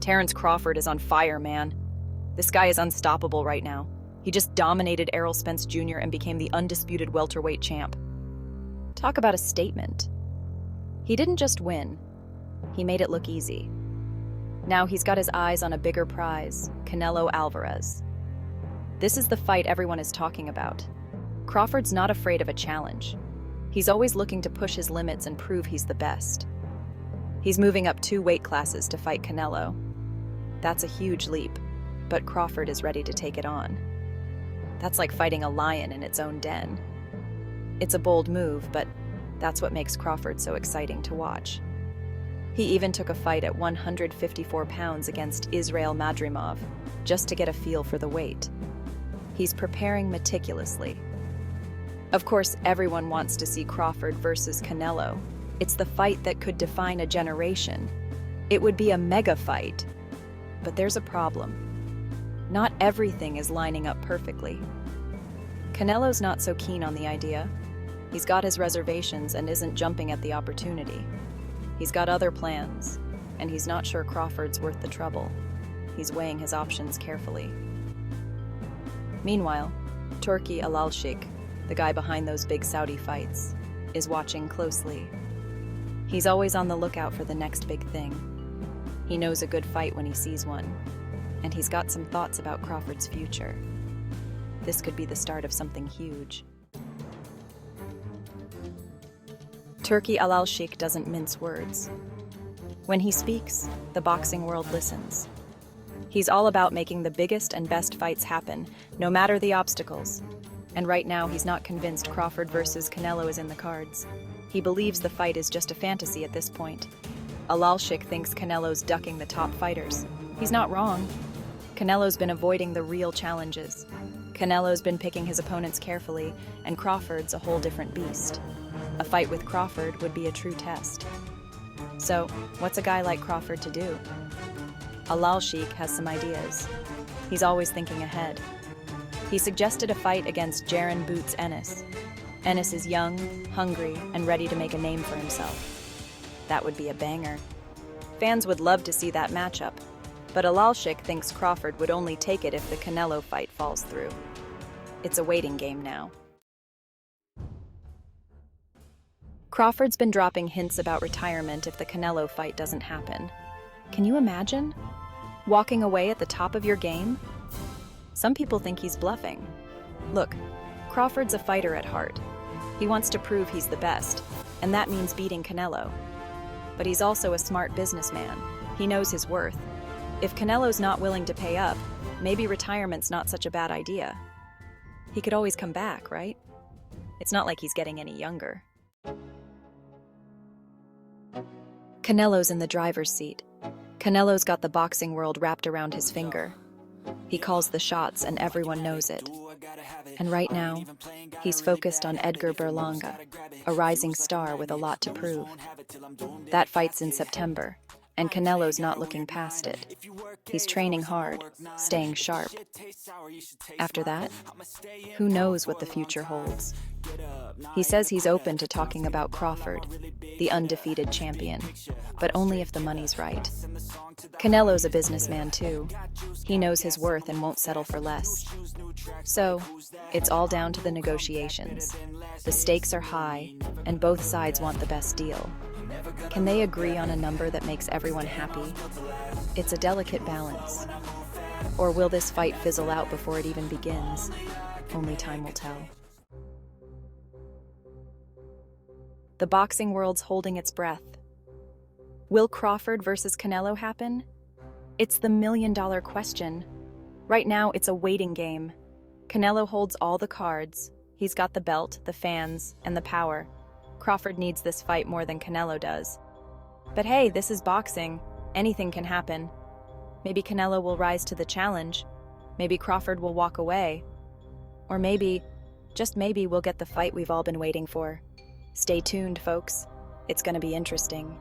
Terence Crawford is on fire, man. This guy is unstoppable right now. He just dominated Errol Spence Jr. and became the undisputed welterweight champ. Talk about a statement. He didn't just win. He made it look easy. Now he's got his eyes on a bigger prize, Canelo Alvarez. This is the fight everyone is talking about. Crawford's not afraid of a challenge. He's always looking to push his limits and prove he's the best. He's moving up 2 weight classes to fight Canelo. That's a huge leap, but Crawford is ready to take it on. That's like fighting a lion in its own den. It's a bold move, but that's what makes Crawford so exciting to watch. He even took a fight at 154 pounds against Israil Madrimov, just to get a feel for the weight. He's preparing meticulously. Of course, everyone wants to see Crawford versus Canelo. It's the fight that could define a generation. It would be a mega fight. But there's a problem. Not everything is lining up perfectly. Canelo's not so keen on the idea. He's got his reservations and isn't jumping at the opportunity. He's got other plans, and he's not sure Crawford's worth the trouble. He's weighing his options carefully. Meanwhile, Turki Alalshik, the guy behind those big Saudi fights, is watching closely. He's always on the lookout for the next big thing. He knows a good fight when he sees one, and he's got some thoughts about Crawford's future. This could be the start of something huge. Turki Alalshik doesn't mince words. When he speaks, the boxing world listens. He's all about making the biggest and best fights happen, no matter the obstacles. And right now, he's not convinced Crawford versus Canelo is in the cards. He believes the fight is just a fantasy at this point. Alalshik thinks Canelo's ducking the top fighters. He's not wrong. Canelo's been avoiding the real challenges. Canelo's been picking his opponents carefully, and Crawford's a whole different beast. A fight with Crawford would be a true test. So, what's a guy like Crawford to do? Alalshik has some ideas. He's always thinking ahead. He suggested a fight against Jaron Boots Ennis. Ennis is young, hungry, and ready to make a name for himself. That would be a banger. Fans would love to see that matchup, but Alalshik thinks Crawford would only take it if the Canelo fight falls through. It's a waiting game now. Crawford's been dropping hints about retirement if the Canelo fight doesn't happen. Can you imagine? Walking away at the top of your game? Some people think he's bluffing. Look, Crawford's a fighter at heart. He wants to prove he's the best, and that means beating Canelo. But he's also a smart businessman. He knows his worth. If Canelo's not willing to pay up, maybe retirement's not such a bad idea. He could always come back, right? It's not like he's getting any younger. Canelo's in the driver's seat. Canelo's got the boxing world wrapped around his finger. He calls the shots and everyone knows it. And right now, he's focused on Edgar Berlanga, a rising star with a lot to prove. That fight's in September, and Canelo's not looking past it. He's training hard, staying sharp. After that, who knows what the future holds? He says he's open to talking about Crawford, the undefeated champion, but only if the money's right. Canelo's a businessman too. He knows his worth and won't settle for less. So, it's all down to the negotiations. The stakes are high, and both sides want the best deal. Can they agree on a number that makes everyone happy? It's a delicate balance. Or will this fight fizzle out before it even begins? Only time will tell. The boxing world's holding its breath. Will Crawford versus Canelo happen? It's the million-dollar question. Right now, it's a waiting game. Canelo holds all the cards. He's got the belt, the fans, and the power. Crawford needs this fight more than Canelo does. But hey, this is boxing. Anything can happen. Maybe Canelo will rise to the challenge. Maybe Crawford will walk away. Or maybe, just maybe, we'll get the fight we've all been waiting for. Stay tuned, folks. It's going to be interesting.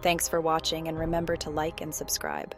Thanks for watching, and remember to like and subscribe.